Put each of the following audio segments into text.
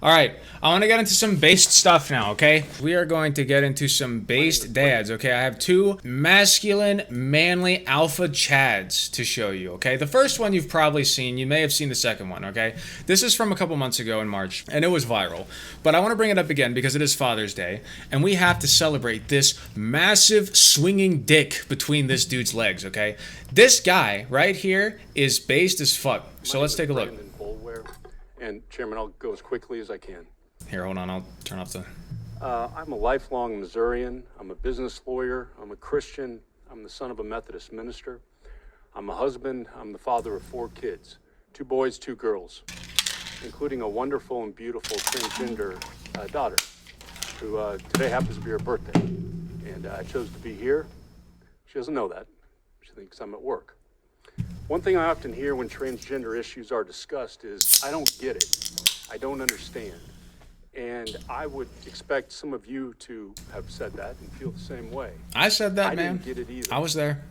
All right, I want to get into some based stuff now, okay? We are going to get into some based dads, okay? I have two masculine, manly alpha chads to show you, okay? The first one you've probably seen. You may have seen the second one, okay? This is from a couple months ago in March, and it was viral. But I want to bring it up again because it is Father's Day, and we have to celebrate this massive swinging dick between this dude's legs, okay? This guy right here is based as fuck. So let's take a look. And Chairman, I'll go as quickly as I can. Here, hold on. I'll turn off the... I'm a lifelong Missourian. I'm a business lawyer. I'm a Christian. I'm the son of a Methodist minister. I'm a husband. I'm the father of 4 kids, 2 boys, 2 girls, including a wonderful and beautiful transgender daughter who today happens to be her birthday. And I chose to be here. She doesn't know that. She thinks I'm at work. One thing I often hear when transgender issues are discussed is, I don't get it. I don't understand. And I would expect some of you to have said that and feel the same way. I said that, man. I didn't get it either. I was there.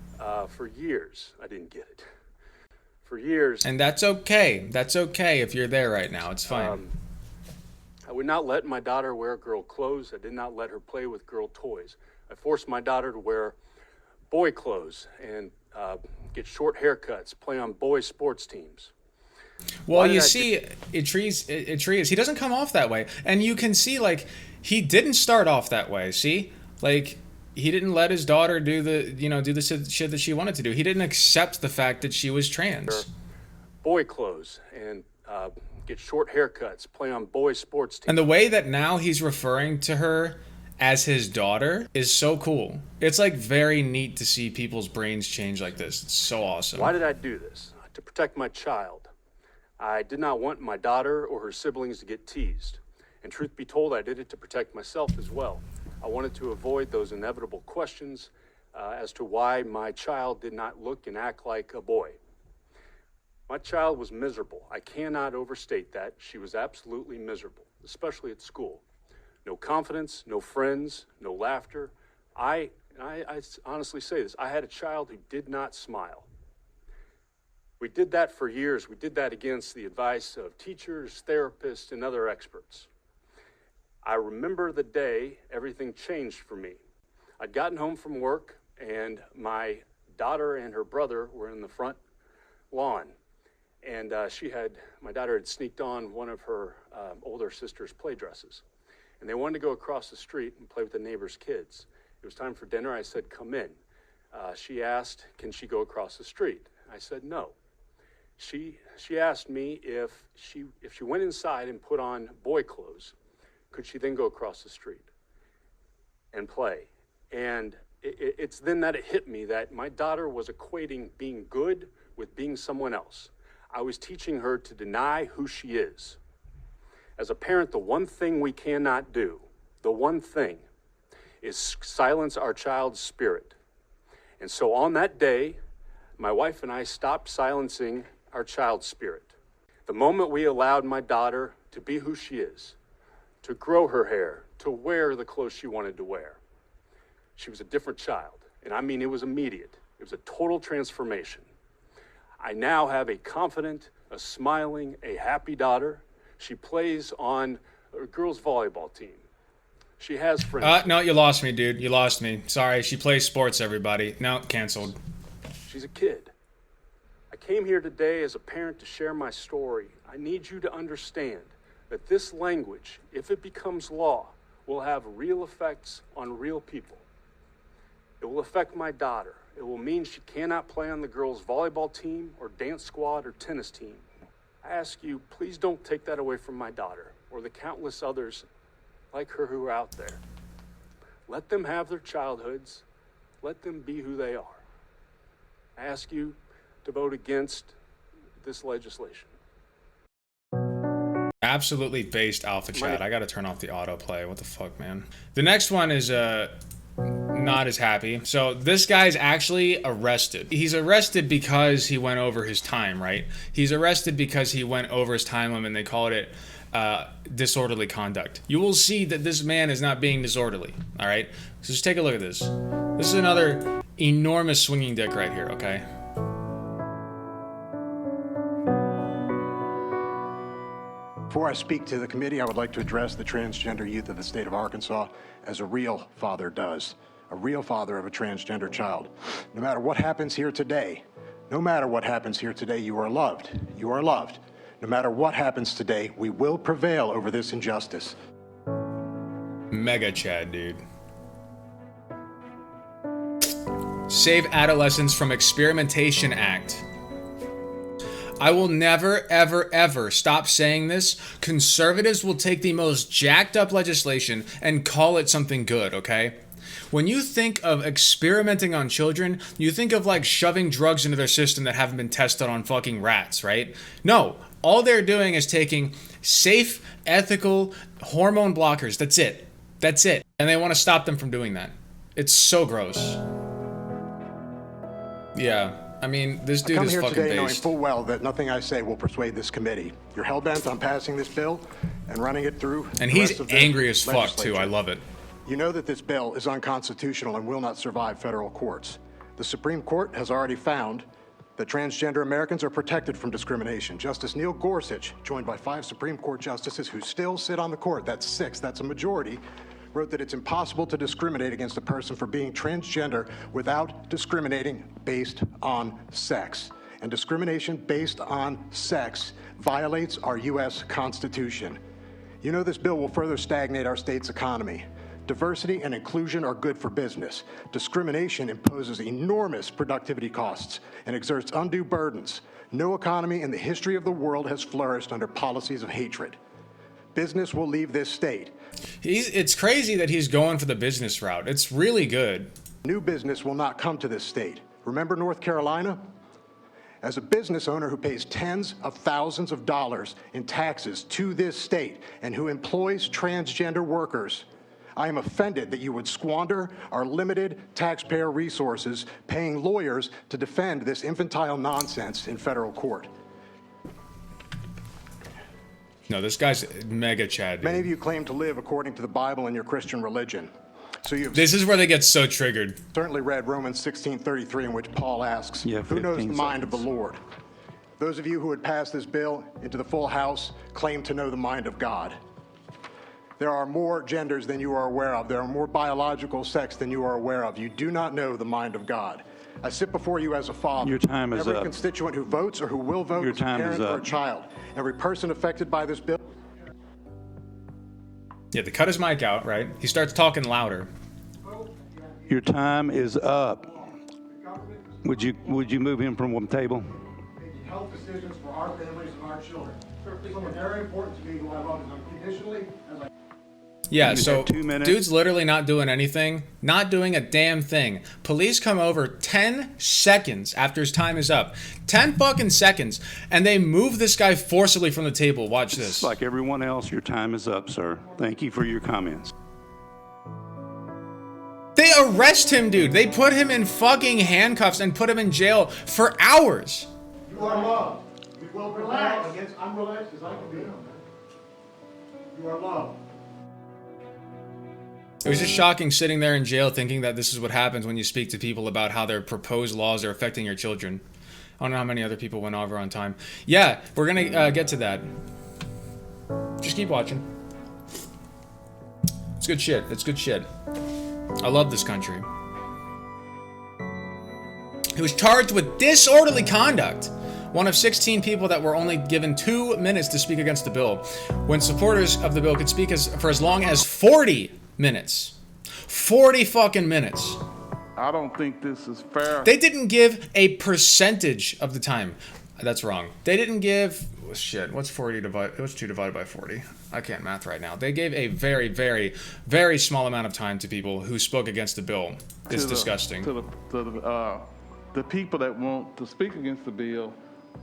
For years, I didn't get it. For years. And that's okay. That's okay if you're there right now. It's fine. I would not let my daughter wear girl clothes. I did not let her play with girl toys. I forced my daughter to wear boy clothes and get short haircuts, play on boys' sports teams. Well, you see, Idris, he doesn't come off that way. And you can see, like, he didn't start off that way, see? Like, he didn't let his daughter do the shit that she wanted to do. He didn't accept the fact that she was trans. Boy clothes and get short haircuts, play on boys' sports teams. And the way that now he's referring to her as his daughter is so cool. It's like very neat to see people's brains change like this. It's so awesome. Why did I do this? To protect my child. I did not want my daughter or her siblings to get teased. And truth be told, I did it to protect myself as well. I wanted to avoid those inevitable questions as to why my child did not look and act like a boy. My child was miserable. I cannot overstate that. She was absolutely miserable, especially at school. No confidence, no friends, no laughter. I honestly say this, I had a child who did not smile. We did that for years. We did that against the advice of teachers, therapists, and other experts. I remember the day everything changed for me. I'd gotten home from work, and my daughter and her brother were in the front lawn. And my daughter had sneaked on one of her older sister's play dresses. And they wanted to go across the street and play with the neighbor's kids. It was time for dinner. I said, come in. She asked, can she go across the street? I said, no. She asked me if she went inside and put on boy clothes, could she then go across the street and play? And it's then that it hit me that my daughter was equating being good with being someone else. I was teaching her to deny who she is. As a parent, the one thing we cannot do, the one thing, is silence our child's spirit. And so on that day, my wife and I stopped silencing our child's spirit. The moment we allowed my daughter to be who she is, to grow her hair, to wear the clothes she wanted to wear, she was a different child. And I mean, it was immediate. It was a total transformation. I now have a confident, a smiling, a happy daughter. She plays on a girls' volleyball team. She has friends. No, you lost me, dude. You lost me. Sorry, she plays sports, everybody. No, canceled. She's a kid. I came here today as a parent to share my story. I need you to understand that this language, if it becomes law, will have real effects on real people. It will affect my daughter. It will mean she cannot play on the girls' volleyball team or dance squad or tennis team. I ask you, please don't take that away from my daughter or the countless others like her who are out there. Let them have their childhoods. Let them be who they are. I ask you to vote against this legislation. Absolutely based alpha chat. I gotta turn off the autoplay. What the fuck, man? The next one is not as happy. So this guy's actually arrested. He's arrested because he went over his time, right? He's arrested because he went over his time limit and they called it disorderly conduct. You will see that this man is not being disorderly, all right? So just take a look at this. This is another enormous swinging dick right here, okay? Before I speak to the committee, I would like to address the transgender youth of the state of Arkansas as a real father does, a real father of a transgender child. No matter what happens here today, no matter what happens here today, you are loved. You are loved. No matter what happens today, we will prevail over this injustice. Mega Chad, dude. Save Adolescents from Experimentation Act. I will never, ever, ever stop saying this. Conservatives will take the most jacked up legislation and call it something good, okay? When you think of experimenting on children, you think of like shoving drugs into their system that haven't been tested on fucking rats, right? No, all they're doing is taking safe, ethical hormone blockers. That's it. That's it. And they want to stop them from doing that. It's so gross. Yeah. I mean, this dude is fucking based. I come here today knowing full well that nothing I say will persuade this committee. You're hell-bent on passing this bill and running it through. And he's angry as fuck, too. I love it. You know that this bill is unconstitutional and will not survive federal courts. The Supreme Court has already found that transgender Americans are protected from discrimination. Justice Neil Gorsuch, joined by 5 Supreme Court justices who still sit on the court, that's 6, that's a majority, wrote that it's impossible to discriminate against a person for being transgender without discriminating based on sex. And discrimination based on sex violates our U.S. Constitution. You know this bill will further stagnate our state's economy. Diversity and inclusion are good for business. Discrimination imposes enormous productivity costs and exerts undue burdens. No economy in the history of the world has flourished under policies of hatred. Business will leave this state. It's crazy that he's going for the business route. It's really good. New business will not come to this state. Remember North Carolina? As a business owner who pays tens of thousands of dollars in taxes to this state and who employs transgender workers, I am offended that you would squander our limited taxpayer resources paying lawyers to defend this infantile nonsense in federal court. No, this guy's mega Chad, dude. Many of you claim to live according to the Bible and your Christian religion. So this is where they get so triggered. Certainly read Romans 16:33, in which Paul asks, who knows the mind of the Lord? Those of you who would pass this bill into the full House claim to know the mind of God. There are more genders than you are aware of. There are more biological sex than you are aware of. You do not know the mind of God. I sit before you as a father. Your time is Every up. constituent who votes or who will vote Your is a time parent is or a up. child. Every person affected by this bill. Yeah, they cut his mic out, right? He starts talking louder. Your time is up. Would you move him from one table? Making health decisions for our families and our children. Something very important to me who I love is unconditionally as I. Yeah, You so have 2 minutes. dude's literally not doing anything, not doing a damn thing. Police come over 10 seconds after his time is up. 10 fucking seconds. And they move this guy forcibly from the table. Watch this. Just like everyone else, your time is up, sir. Thank you for your comments. They arrest him, dude. They put him in fucking handcuffs and put him in jail for hours. You are loved. We will prevail against. I'm relaxed as I can be. You are loved. It was just shocking sitting there in jail thinking that this is what happens when you speak to people about how their proposed laws are affecting your children. I don't know how many other people went over on time. Yeah, we're gonna get to that. Just keep watching. It's good shit. It's good shit. I love this country. He was charged with disorderly conduct. One of 16 people that were only given 2 minutes to speak against the bill, when supporters of the bill could speak for as long as 40 minutes. 40 fucking minutes. I don't think this is fair. They didn't give a percentage of the time. That's wrong. They didn't give... Shit, what's 40 divided... What's 2 divided by 40? I can't math right now. They gave a very, very, very small amount of time to people who spoke against the bill. It's disgusting. To the people that want to speak against the bill,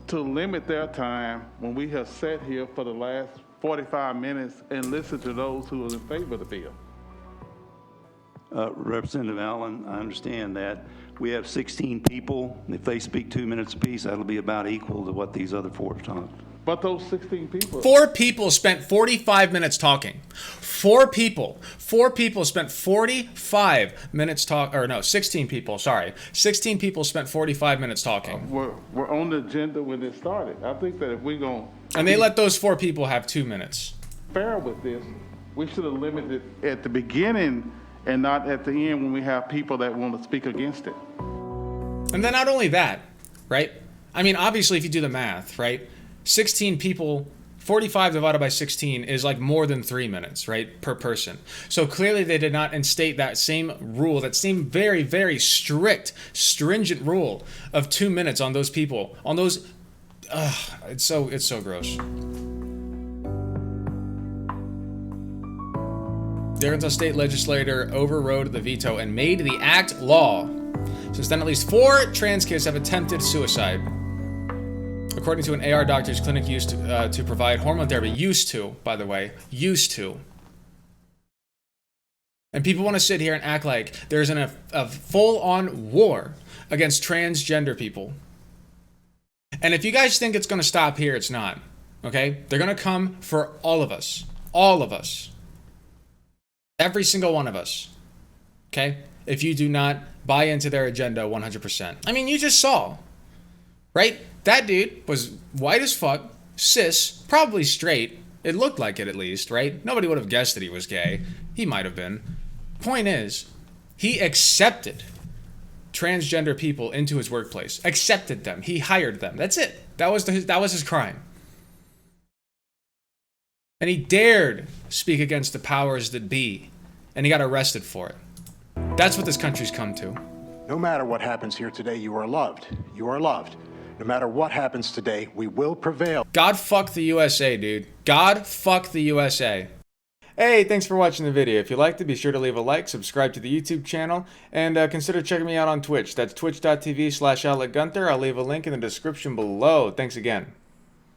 to limit their time when we have sat here for the last 45 minutes and listened to those who are in favor of the bill. Representative Allen, I understand that. We have 16 people. If they speak 2 minutes apiece, that'll be about equal to what these other 4 have talked. But those 16 people... 4 people spent 45 minutes talking. 4 people. 4 people spent 45 minutes talking. Or no, 16 people, sorry. 16 people spent 45 minutes talking. We're on the agenda when it started. I think that if we're going to And they let those 4 people have 2 minutes. Fair with this, we should have limited it at the beginning and not at the end when we have people that want to speak against it. And then not only that, right? I mean, obviously, if you do the math, right? 16 people, 45 divided by 16 is like more than 3 minutes, right? Per person. So clearly they did not instate that same rule, that same very, very strict, stringent rule of 2 minutes on those people, on those, it's so gross. The Arkansas state legislature overrode the veto and made the act law. Since then, at least 4 trans kids have attempted suicide. According to an AR doctor's clinic used to provide hormone therapy. Used to, by the way. Used to. And people want to sit here and act like there's a full-on war against transgender people. And if you guys think it's going to stop here, it's not. Okay? They're going to come for all of us. All of us. Every single one of us. Okay? If you do not buy into their agenda 100%. I mean, you just saw. Right? That dude was white as fuck, cis, probably straight. It looked like it at least, right? Nobody would have guessed that he was gay. He might have been. Point is, he accepted transgender people into his workplace. Accepted them. He hired them. That's it. That was his crime. And he dared speak against the powers that be. And he got arrested for it. That's what this country's come to. No matter what happens here today, you are loved. You are loved. No matter what happens today, we will prevail. God fuck the USA, dude. God fuck the USA. Hey, thanks for watching the video. If you liked it, be sure to leave a like, subscribe to the YouTube channel, and consider checking me out on Twitch. That's twitch.tv/OutletGunther. I'll leave a link in the description below. Thanks again.